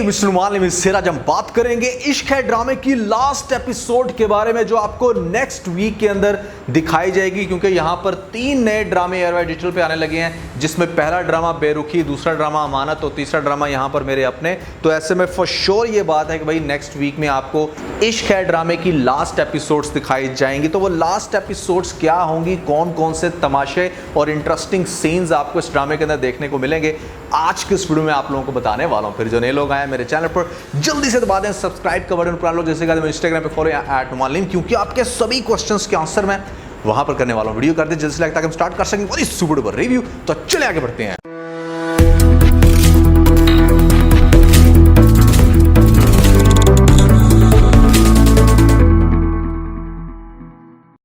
Mister मालिम, इससे आज हम बात करेंगे इश्क है ड्रामे की लास्ट एपिसोड के बारे में, जो आपको नेक्स्ट वीक के अंदर दिखाई जाएगी। क्योंकि यहाँ पर 3 नए ड्रामे एयरवाई डिजिटल पे आने लगे हैं, जिसमें पहला ड्रामा बेरुखी, दूसरा ड्रामा अमानत और तीसरा ड्रामा यहाँ पर मेरे अपने। तो ऐसे में फॉर श्योर ये बात है कि भाई नेक्स्ट वीक में आपको इश्क है ड्रामे की लास्ट एपिसोड्स दिखाई जाएंगी। तो वो लास्ट एपिसोड्स क्या होंगी, कौन कौन से तमाशे और इंटरेस्टिंग सीन्स आपको इस ड्रामे के अंदर देखने को मिलेंगे, आज के इस वीडियो में आप लोगों को बताने वाला हूं। फिर जो नए लोग आए मेरे चैनल पर, जल्दी से दबा दें सब्सक्राइब का बटन पर, जैसे कि इंस्टाग्राम पे फॉलो @मालिम, क्योंकि आपके सभी क्वेश्चंस के आंसर मैं वहां पर करने वाला हूं। वीडियो कर दे जल्दी से लाइक, ताकि हम स्टार्ट कर सकें बड़ी सुपर डुपर रिव्यू। तो चले आगे बढ़ते हैं।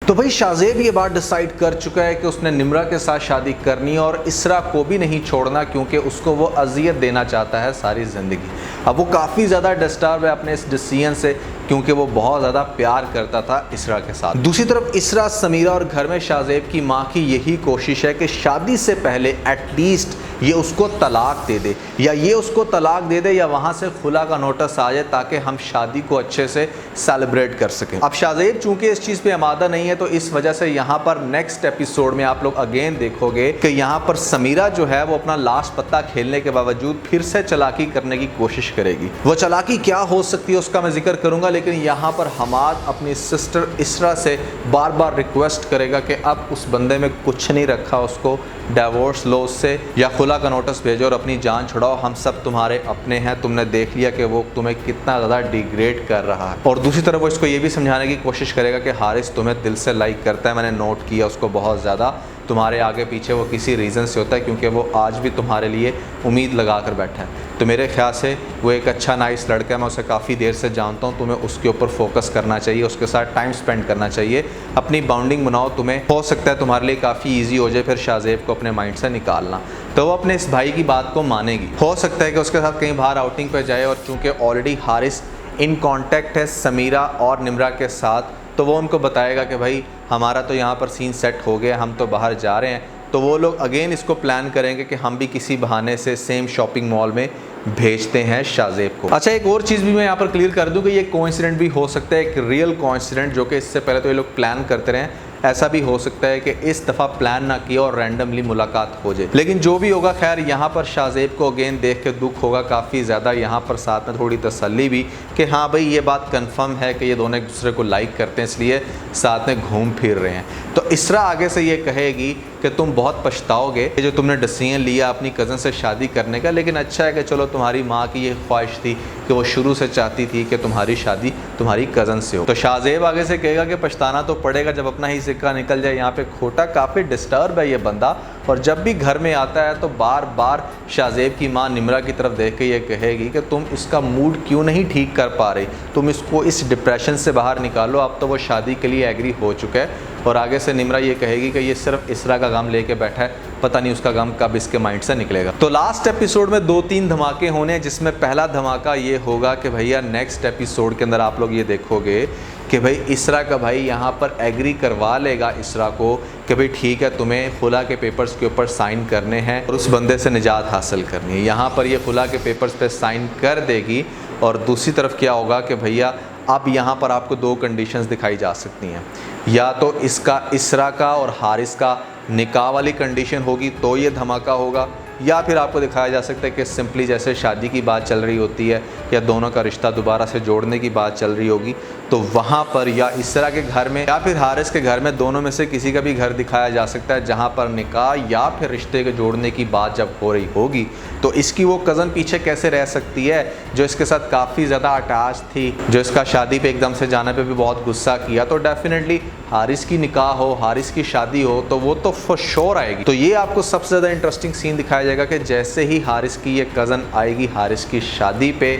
तो भाई शाज़ेब ये बात डिसाइड कर चुका है कि उसने निम्रा के साथ शादी करनी है और इसरा को भी नहीं छोड़ना, क्योंकि उसको वो अजियत देना चाहता है सारी ज़िंदगी। अब वो काफ़ी ज़्यादा डिस्टर्ब है अपने इस डिसीजन से, क्योंकि वो बहुत ज़्यादा प्यार करता था इसरा के साथ। दूसरी तरफ इसरा, समीरा और घर में शाज़ेब की माँ की यही कोशिश है कि शादी से पहले एटलीस्ट ये उसको तलाक दे दे, या ये उसको तलाक दे दे, या वहाँ से खुला का नोटिस आ जाए, ताकि हम शादी को अच्छे से सेलिब्रेट कर सकें। अब शाज़ेब चूंकि इस चीज़ पे आमादा नहीं है, तो इस वजह से यहाँ पर नेक्स्ट एपिसोड में आप लोग अगेन देखोगे कि यहाँ पर समीरा जो है वो अपना लास्ट पत्ता खेलने के बावजूद फिर से चालाकी करने की कोशिश करेगी। वो चालाकी क्या हो सकती है उसका मैं जिक्र करूंगा, लेकिन यहाँ पर हमाद अपनी सिस्टर इसरा से बार बार रिक्वेस्ट करेगा कि अब उस बंदे में कुछ नहीं रखा, उसको डिवोर्स लो उससे, या खुला का नोटिस भेजो और अपनी जान छुड़ाओ। हम सब तुम्हारे अपने हैं, तुमने देख लिया कि वो तुम्हें कितना ज़्यादा डिग्रेड कर रहा है। और दूसरी तरफ वो इसको ये भी समझाने की कोशिश करेगा कि हारिस तुम्हें दिल से लाइक करता है, मैंने नोट किया उसको बहुत ज़्यादा, तुम्हारे आगे पीछे वो किसी रीज़न से होता है, क्योंकि वो आज भी तुम्हारे लिए उम्मीद लगा कर बैठा है। तो मेरे ख्याल से वो एक अच्छा नाइस लड़का है, मैं उसे काफ़ी देर से जानता हूँ, तुम्हें उसके ऊपर फोकस करना चाहिए, उसके साथ टाइम स्पेंड करना चाहिए, अपनी बाउंडिंग बनाओ, तुम्हें हो सकता है तुम्हारे लिए काफ़ी ईजी हो जाए फिर शाज़ेब को अपने माइंड से निकालना। तो वो अपने इस भाई की बात को मानेगी। हो सकता है कि उसके साथ कहीं बाहर आउटिंग पर जाए, और चूँकि ऑलरेडी हारिस इन कॉन्टैक्ट है समीरा और निम्रा के साथ, तो वो उनको बताएगा कि भाई हमारा तो यहाँ पर सीन सेट हो गया, हम तो बाहर जा रहे हैं। तो वो लोग अगेन इसको प्लान करेंगे कि हम भी किसी बहाने से सेम शॉपिंग मॉल में भेजते हैं शाज़ेब को। अच्छा, एक और चीज़ भी मैं यहाँ पर क्लियर कर दूँ कि ये कोइंसिडेंट भी हो सकता है, एक रियल कोइंसिडेंट, जो कि इससे पहले तो ये लोग प्लान करते रहे। ऐसा भी हो सकता है कि इस दफ़ा प्लान ना किया और रैंडमली मुलाकात हो जाए। लेकिन जो भी होगा, खैर यहाँ पर शाज़ेब को अगेन देख के दुख होगा काफ़ी ज़्यादा। यहाँ पर साथ में थोड़ी तसल्ली भी कि हाँ भाई ये बात कंफर्म है कि ये दोनों एक दूसरे को लाइक करते हैं, इसलिए साथ में घूम फिर रहे हैं। तो इसरा आगे से ये कहेगी कि तुम बहुत पछताओगे कि जो तुमने डिसीजन लिया अपनी कज़न से शादी करने का, लेकिन अच्छा है कि चलो तुम्हारी माँ की ये ख्वाहिश थी कि वो शुरू से चाहती थी कि तुम्हारी शादी तुम्हारी कज़न से हो। तो शाज़ेब आगे से कहेगा कि पछताना तो पड़ेगा जब अपना ही सिक्का निकल जाए। यहाँ पे खोटा काफ़ी डिस्टर्ब है ये बंदा, और जब भी घर में आता है तो बार बार शाज़ेब की माँ निम्रा की तरफ देख के ये कहेगी कि तुम इसका मूड क्यों नहीं ठीक कर पा रही, तुम इसको इस डिप्रेशन से बाहर निकालो, अब तो वो शादी के लिए एग्री हो चुका है। और आगे से निम्रा ये कहेगी कि ये सिर्फ इसरा का गम लेके बैठा है, पता नहीं उसका गम कब इसके माइंड से निकलेगा। तो लास्ट एपिसोड में 2-3 धमाके होने हैं, जिसमें पहला धमाका ये होगा कि भैया नेक्स्ट एपिसोड के अंदर आप लोग ये देखोगे कि भाई इसरा का भाई यहाँ पर एग्री करवा लेगा इसरा को कि भाई ठीक है, तुम्हें खुला के पेपर्स के ऊपर साइन करने हैं और उस बंदे से निजात हासिल करनी है। यहाँ पर ये खुला के पेपर्स पे साइन कर देगी। और दूसरी तरफ क्या होगा कि भैया अब यहाँ पर आपको 2 कंडीशंस दिखाई जा सकती हैं, या तो इसका इसरा का और हारिस का निकाह वाली कंडीशन होगी तो ये धमाका होगा, या फिर आपको दिखाया जा सकता है कि सिंपली जैसे शादी की बात चल रही होती है या दोनों का रिश्ता दोबारा से जोड़ने की बात चल रही होगी, तो वहाँ पर या इसरा के घर में या फिर हारिस के घर में, दोनों में से किसी का भी घर दिखाया जा सकता है, जहाँ पर निकाह या फिर रिश्ते के जोड़ने की बात जब हो रही होगी, तो इसकी वो कज़न पीछे कैसे रह सकती है जो इसके साथ काफ़ी ज़्यादा अटैच थी, जो इसका शादी पे एकदम से जाने पे भी बहुत गुस्सा किया। तो डेफिनेटली हारिस की निकाह हो, हारिस की शादी हो, तो वो तो फॉर श्योर आएगी। तो ये आपको सबसे ज़्यादा इंटरेस्टिंग सीन दिखाया जाएगा कि जैसे ही हारिस की ये कज़न आएगी हारिस की शादी पे,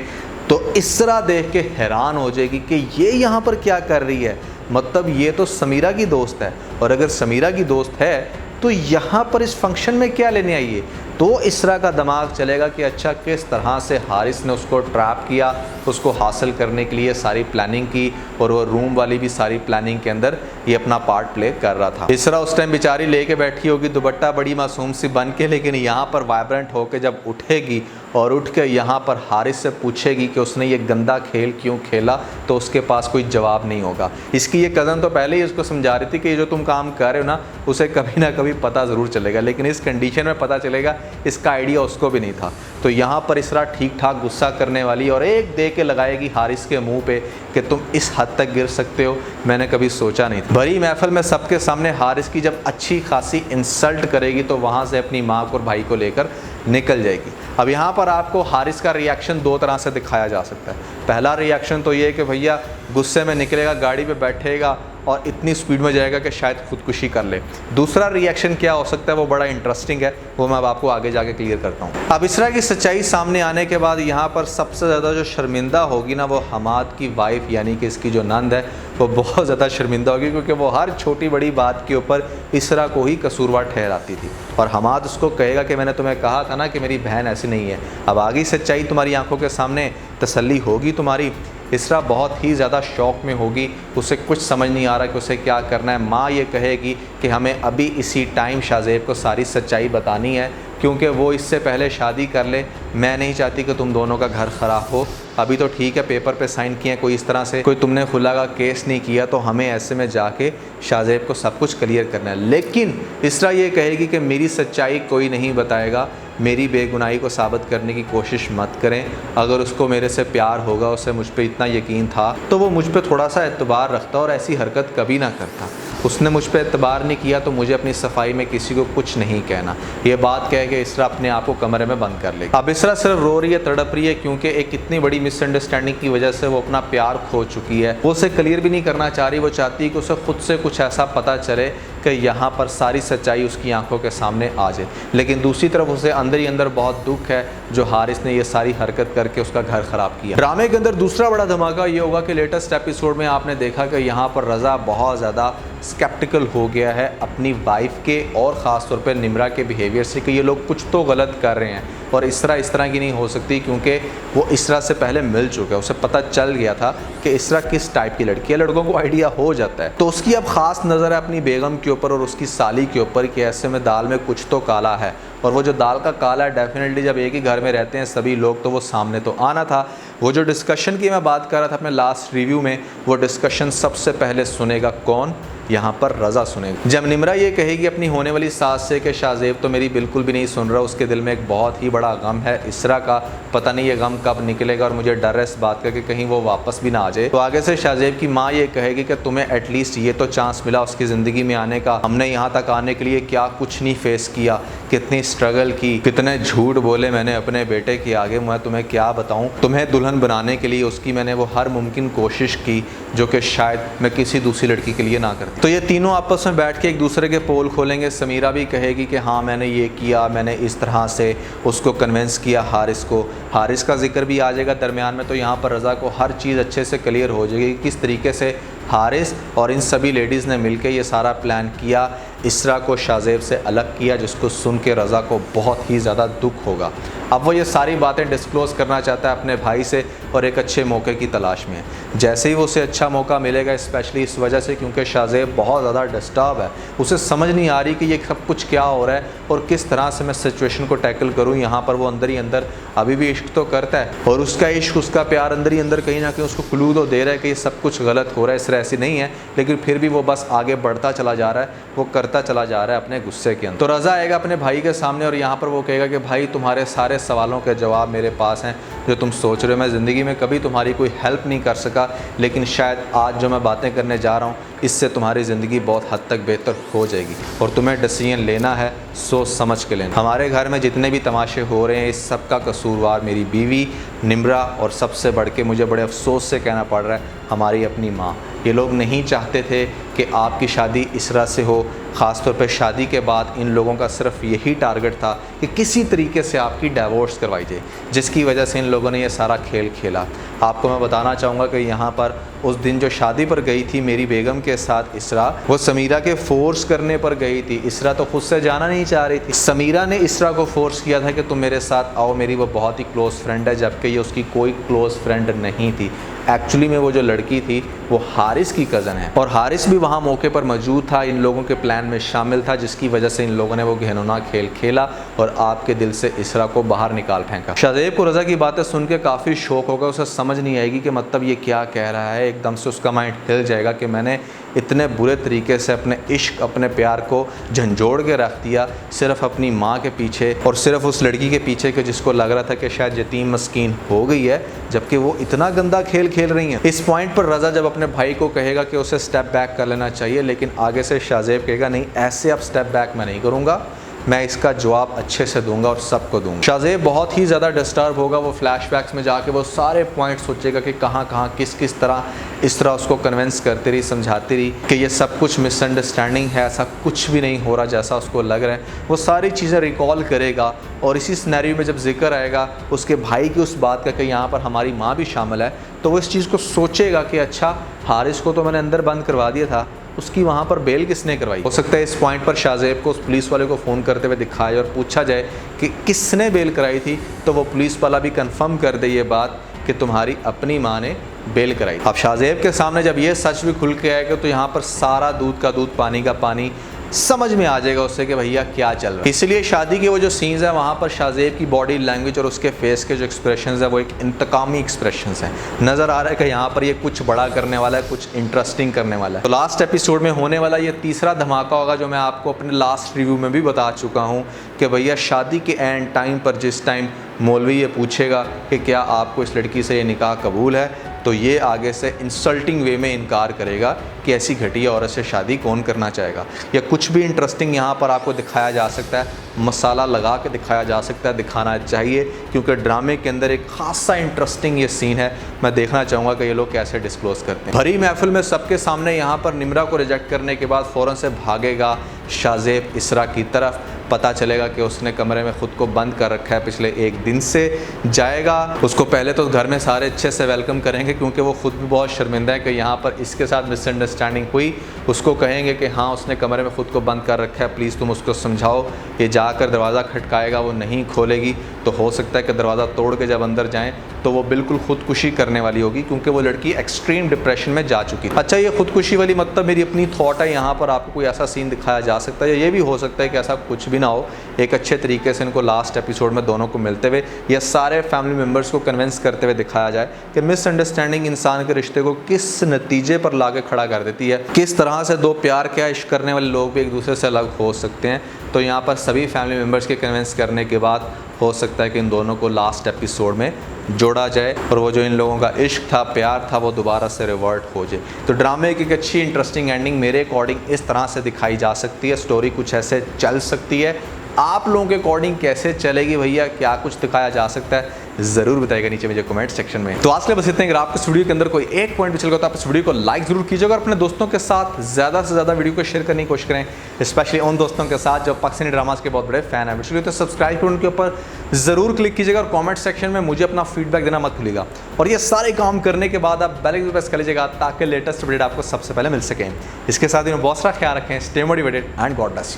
तो इसरा देख के हैरान हो जाएगी कि ये यहाँ पर क्या कर रही है, मतलब ये तो समीरा की दोस्त है, और अगर समीरा की दोस्त है तो यहाँ पर इस फंक्शन में क्या लेने आई है। तो इसरा का दिमाग चलेगा कि अच्छा किस तरह से हारिस ने उसको ट्रैप किया, उसको हासिल करने के लिए सारी प्लानिंग की, और वो रूम वाली भी सारी प्लानिंग के अंदर ये अपना पार्ट प्ले कर रहा था। इसरा उस टाइम बेचारी लेके बैठी होगी दुपट्टा बड़ी मासूम सी बन के, लेकिन यहाँ पर वाइब्रेंट होके जब उठेगी और उठ के यहाँ पर हारिस से पूछेगी कि उसने ये गंदा खेल क्यों खेला, तो उसके पास कोई जवाब नहीं होगा। इसकी ये कज़न तो पहले ही उसको समझा रही थी कि ये जो तुम काम कर रहे हो ना, उसे कभी ना कभी पता ज़रूर चलेगा, लेकिन इस कंडीशन में पता चलेगा, इसका आइडिया उसको भी नहीं था। तो यहाँ पर इसरा ठीक ठाक गुस्सा करने वाली और एक दे के लगाएगी हारिस के मुंह पे कि तुम इस हद तक गिर सकते हो, मैंने कभी सोचा नहीं था। बड़ी महफिल में सबके सामने हारिस की जब अच्छी खासी इंसल्ट करेगी तो वहाँ से अपनी माँ और भाई को लेकर निकल जाएगी। अब यहाँ पर आपको हारिस का रिएक्शन दो तरह से दिखाया जा सकता है। पहला रिएक्शन तो ये है कि भैया गुस्से में निकलेगा, गाड़ी पे बैठेगा और इतनी स्पीड में जाएगा कि शायद खुदकुशी कर ले। दूसरा रिएक्शन क्या हो सकता है, वो बड़ा इंटरेस्टिंग है, वो मैं अब आपको आगे जाके क्लियर करता हूँ। अब इस तरह की सच्चाई सामने आने के बाद यहाँ पर सबसे ज़्यादा जो शर्मिंदा होगी ना, वो हमाद की वाइफ यानी कि इसकी जो नंद है, वो बहुत ज़्यादा शर्मिंदा होगी, क्योंकि वो हर छोटी बड़ी बात के ऊपर इसरा को ही कसूरवार ठहराती थी। और हमाद उसको कहेगा कि मैंने तुम्हें कहा था ना कि मेरी बहन ऐसी नहीं है। अब आगे सच्चाई तुम्हारी आंखों के सामने तसल्ली होगी तुम्हारी। इसरा बहुत ही ज़्यादा शौक में होगी, उसे कुछ समझ नहीं आ रहा कि उसे क्या करना है। माँ ये कहेगी कि हमें अभी इसी टाइम शाहज़ेब को सारी सच्चाई बतानी है, क्योंकि वो इससे पहले शादी कर ले। मैं नहीं चाहती कि तुम दोनों का घर ख़राब हो। अभी तो ठीक है पेपर पे साइन किए, कोई इस तरह से कोई तुमने खुला का केस नहीं किया, तो हमें ऐसे में जाके शाहज़ेब को सब कुछ क्लियर करना है। लेकिन इसरा ये कहेगी कि मेरी सच्चाई कोई नहीं बताएगा, मेरी बेगुनाही को साबित करने की कोशिश मत करें। अगर उसको मेरे से प्यार होगा, उसे मुझ पर इतना यकीन था, तो वो मुझ पर थोड़ा सा एतबार रखता और ऐसी हरकत कभी ना करता। उसने मुझ पर एतबार नहीं किया तो मुझे अपनी सफाई में किसी को कुछ नहीं कहना। ये बात कह के इसरा अपने आप को कमरे में बंद कर लेगी। अब इसरा सिर्फ रो रही है, तड़प रही है, क्योंकि एक इतनी बड़ी मिसअंडरस्टैंडिंग की वजह से वो अपना प्यार खो चुकी है। वो उसे क्लियर भी नहीं करना चाह रही, वो चाहती है कि उसे खुद से कुछ ऐसा पता चले कि यहाँ पर सारी सच्चाई उसकी आंखों के सामने आ जाए। लेकिन दूसरी तरफ उसे अंदर ही अंदर बहुत दुख है जो हारिस ने ये सारी हरकत करके उसका घर ख़राब किया। ड्रामे के अंदर दूसरा बड़ा धमाका ये होगा कि लेटेस्ट एपिसोड में आपने देखा कि यहाँ पर रज़ा बहुत ज़्यादा स्केप्टिकल हो गया है अपनी वाइफ के और ख़ास तौर पर निम्रा के बिहेवियर से, कि ये लोग कुछ तो गलत कर रहे हैं। और इसरा इस तरह की नहीं हो सकती, क्योंकि वो इसरा से पहले मिल चुका है, उसे पता चल गया था कि इसरा किस टाइप की लड़की है। लड़कों को आइडिया हो जाता है। तो उसकी अब ख़ास नज़र है अपनी बेगम के ऊपर और उसकी साली के ऊपर कि ऐसे में दाल में कुछ तो काला है। और वो जो दाल का काला है, डेफिनेटली जब एक ही घर में रहते हैं सभी लोग, तो वो सामने तो आना था। वो जो डिस्कशन की मैं बात कर रहा था अपने लास्ट रिव्यू में, वो डिस्कशन सबसे पहले सुनेगा कौन? यहाँ पर रज़ा सुनेगा। जब निम्रा ये कहेगी अपनी होने वाली सास से कि शाहज़ेब तो मेरी बिल्कुल भी नहीं सुन रहा, उसके दिल में एक बहुत ही बड़ा गम है इसरा का, पता नहीं ये गम कब निकलेगा और मुझे डर है इस बात का कि कहीं वो वापस भी ना आ जाए। तो आगे से शाहज़ेब की माँ ये कहेगी कि तुम्हें एटलीस्ट ये तो चांस मिला उसकी ज़िंदगी में आने का। हमने यहाँ तक आने के लिए क्या कुछ नहीं फेस किया, कितनी स्ट्रगल की, कितने झूठ बोले मैंने अपने बेटे के आगे, मैं तुम्हें क्या बताऊँ। तुम्हें दुल्हन बनाने के लिए उसकी मैंने वो हर मुमकिन कोशिश की जो कि शायद मैं किसी दूसरी लड़की के लिए ना करती। तो ये तीनों आपस में बैठ के एक दूसरे के पोल खोलेंगे। समीरा भी कहेगी कि हाँ मैंने ये किया, मैंने इस तरह से उसको कन्विंस किया हारिस को। हारिस का जिक्र भी आ जाएगा दरमियान में, तो यहाँ पर रज़ा को हर चीज़ अच्छे से क्लियर हो जाएगी किस तरीके से हारिस और इन सभी लेडीज़ ने मिलकर ये सारा प्लान किया, इसरा को शाहज़ेब से अलग किया, जिसको सुन के रज़ा को बहुत ही ज़्यादा दुख होगा। अब वो ये सारी बातें डिस्क्लोज़ करना चाहता है अपने भाई से और एक अच्छे मौके की तलाश में है। जैसे ही वो उसे अच्छा मौका मिलेगा, स्पेशली इस वजह से क्योंकि शाहज़ेब बहुत ज़्यादा डिस्टर्ब है, उसे समझ नहीं आ रही कि ये सब कुछ क्या हो रहा है और किस तरह से मैं सिचुएशन को टैकल करूँ। यहाँ पर वो अंदर ही अंदर अभी भी इश्क तो करता है और उसका इश्क, उसका प्यार अंदर ही अंदर कहीं ना कहीं उसको क्लू तो दे रहा है कि ये सब कुछ गलत हो रहा है, इस तरह ऐसी नहीं है, लेकिन फिर भी वो बस आगे बढ़ता चला जा रहा है, वो करता चला जा रहा है अपने गुस्से के अंदर। तो रज़ा आएगा अपने भाई के सामने और यहाँ पर वो कहेगा कि भाई तुम्हारे सारे सवालों के जवाब मेरे पास हैं जो तुम सोच रहे हो। मैं ज़िंदगी में कभी तुम्हारी कोई हेल्प नहीं कर सका, लेकिन शायद आज जो मैं बातें करने जा रहा हूँ इससे तुम्हारी ज़िंदगी बहुत हद तक बेहतर हो जाएगी और तुम्हें डिसीजन लेना है सोच समझ के लेना। हमारे घर में जितने भी तमाशे हो रहे हैं इस सब का कसूरवार मेरी बीवी निम्रा और सबसे बढ़ के मुझे बड़े अफसोस से कहना पड़ रहा है हमारी अपनी माँ। ये लोग नहीं चाहते थे कि आपकी शादी इसरा से हो। ख़ास तौर पे शादी के बाद इन लोगों का सिर्फ यही टारगेट था कि किसी तरीके से आपकी डाइवोर्स करवाई जाए, जिसकी वजह से इन लोगों ने ये सारा खेल खेला। आपको मैं बताना चाहूँगा कि यहाँ पर उस दिन जो शादी पर गई थी मेरी बेगम के साथ इसरा, वो समीरा के फोर्स करने पर गई थी। इसरा तो खुद से जाना नहीं चाह रही थी। समीरा ने इसरा को फोर्स किया था कि तुम मेरे साथ आओ, मेरी वो बहुत ही क्लोज़ फ्रेंड है, जबकि ये उसकी कोई क्लोज़ फ्रेंड नहीं थी। एक्चुअली में वो जो लड़की थी वो हारिस की कज़न है और हारिस भी वहाँ मौके पर मौजूद था, इन लोगों के प्लान में शामिल था, जिसकी वजह से इन लोगों ने वो घिनौना खेल खेला और आपके दिल से इसरा को बाहर निकाल फेंका। शाज़ेब को रज़ा की बातें सुन के काफ़ी शौक होगा, उसे समझ नहीं आएगी कि मतलब ये क्या कह रहा है। एकदम से उसका माइंड हिल जाएगा कि मैंने इतने बुरे तरीके से अपने इश्क, अपने प्यार को झंझोड़ के रख दिया सिर्फ अपनी माँ के पीछे और सिर्फ उस लड़की के पीछे कि जिसको लग रहा था कि शायद यतीम मस्कीन हो गई है, जबकि वो इतना गंदा खेल खेल रही हैं। इस पॉइंट पर रज़ा जब अपने भाई को कहेगा कि उसे स्टेप बैक कर लेना चाहिए, लेकिन आगे से शाज़ेब कहेगा नहीं, ऐसे अब स्टेप बैक मैं नहीं करूँगा, मैं इसका जवाब अच्छे से दूंगा और सबको दूंगा। शाज़ेब बहुत ही ज़्यादा डिस्टर्ब होगा। वो फ्लैशबैक्स में जाके वो सारे पॉइंट सोचेगा कि कहाँ कहाँ किस किस तरह इस तरह उसको कन्विंस करती रही, समझाती रही कि ये सब कुछ मिसअंडरस्टैंडिंग है, ऐसा कुछ भी नहीं हो रहा जैसा उसको लग रहा है। वो सारी चीज़ें रिकॉल करेगा और इसी सिनेरियो में जब जिक्र आएगा उसके भाई की उस बात का कि यहाँ पर हमारी माँ भी शामिल है, तो वो इस चीज़ को सोचेगा कि अच्छा, हारिस को तो मैंने अंदर बंद करवा दिया था, उसकी वहाँ पर बेल किसने करवाई। हो सकता है इस पॉइंट पर शाज़ेब को उस पुलिस वाले को फ़ोन करते हुए दिखाए और पूछा जाए कि किसने बेल कराई थी, तो वो पुलिस वाला भी कंफर्म कर दे ये बात कि तुम्हारी अपनी माँ ने बेल कराई। अब शाज़ेब के सामने जब ये सच भी खुल के आएगा तो यहाँ पर सारा दूध का दूध पानी का पानी समझ में आ जाएगा उससे कि भैया क्या चल रहा है। इसलिए शादी के वो जो सीन्स है वहाँ पर शाज़ेब की बॉडी लैंग्वेज और उसके फेस के जो एक्सप्रेशंस है वो एक इंतकामी एक्सप्रेशंस हैं। नज़र आ रहा है कि यहाँ पर ये कुछ बड़ा करने वाला है, कुछ इंटरेस्टिंग करने वाला है। तो लास्ट एपिसोड में होने वाला ये तीसरा धमाका होगा, जो मैं आपको अपने लास्ट रिव्यू में भी बता चुका हूँ कि भैया शादी के एंड टाइम पर जिस टाइम मौलवी ये पूछेगा कि क्या आपको इस लड़की से ये निकाह कबूल है, तो ये आगे से इंसल्टिंग वे में इनकार करेगा कि ऐसी घटिया औरत से शादी कौन करना चाहेगा। या कुछ भी इंटरेस्टिंग यहाँ पर आपको दिखाया जा सकता है, मसाला लगा के दिखाया जा सकता है, दिखाना चाहिए, क्योंकि ड्रामे के अंदर एक खासा इंटरेस्टिंग ये सीन है। मैं देखना चाहूँगा कि ये लोग कैसे डिस्क्लोज़ करते हैं। भरी महफिल में सबके सामने यहाँ पर निम्रा को रिजेक्ट करने के बाद फ़ौरन से भागेगा शाज़ेब इसरा की तरफ। पता चलेगा कि उसने कमरे में ख़ुद को बंद कर रखा है पिछले एक दिन से। जाएगा, उसको पहले तो घर में सारे अच्छे से वेलकम करेंगे, क्योंकि वो ख़ुद भी बहुत शर्मिंदा है कि यहाँ पर इसके साथ मिसअंडरस्टैंडिंग हुई। उसको कहेंगे कि हाँ, उसने कमरे में ख़ुद को बंद कर रखा है, प्लीज़ तुम उसको समझाओ। ये जाकर दरवाज़ा खटकाएगा, वो नहीं खोलेगी, तो हो सकता है कि दरवाज़ा तोड़ के जब अंदर जाएँ तो वो बिल्कुल ख़ुदकुशी करने वाली होगी, क्योंकि वो लड़की एक्सट्रीम डिप्रेशन में जा चुकी है। अच्छा, ये ख़ुदकुशी वाली मतलब मेरी अपनी थॉट है, यहाँ पर आपको कोई ऐसा सीन दिखाया जा सकता है, या ये भी हो सकता है कि ऐसा कुछ भी ना हो, एक अच्छे तरीके से इनको लास्ट एपिसोड में दोनों को मिलते हुए या सारे फैमिली मेम्बर्स को कन्विंस करते हुए दिखाया जाए कि मिसअंडरस्टैंडिंग इंसान के रिश्ते को किस नतीजे पर लाके खड़ा कर देती है, किस तरह से दो प्यार क्या इश्क करने वाले लोग भी एक दूसरे से अलग हो सकते हैं। तो यहाँ पर सभी फैमिली मेम्बर्स के कन्विंस करने के बाद हो सकता है कि इन दोनों को लास्ट एपिसोड में जोड़ा जाए और वो जो इन लोगों का इश्क था, प्यार था, वो दोबारा से रिवर्ट हो जाए। तो ड्रामे की एक अच्छी इंटरेस्टिंग एंडिंग मेरे अकॉर्डिंग इस तरह से दिखाई जा सकती है। स्टोरी कुछ ऐसे चल सकती है। आप लोगों के अकॉर्डिंग कैसे चलेगी भैया, क्या कुछ दिखाया जा सकता है, ज़रूर बताइएगा नीचे मुझे कमेंट सेक्शन में। तो आज के लिए बस इतने। अगर आपको इस वीडियो के अंदर कोई एक पॉइंट भी चल गया तो आप इस वीडियो को लाइक ज़रूर कीजिएगा और अपने दोस्तों के साथ ज़्यादा से ज़्यादा वीडियो को शेयर करने की कोशिश करें, स्पेशली उन दोस्तों के साथ जो पाकिस्तानी ड्रामास के बहुत बड़े फ़ैन हैं। वीडियो तो सब्सक्राइब कर उनके ऊपर ज़रूर क्लिक कीजिएगा और कॉमेंट सेक्शन में मुझे अपना फीडबैक देना मत भूलिएगा। और ये सारे काम करने के बाद आप बेल आइकन प्रेस कर लीजिएगा ताकि लेटेस्ट अपडेट आपको सबसे पहले मिल सकें। इसके साथ ही बहुत सारा ख्याल रखें। Stay motivated and God bless you.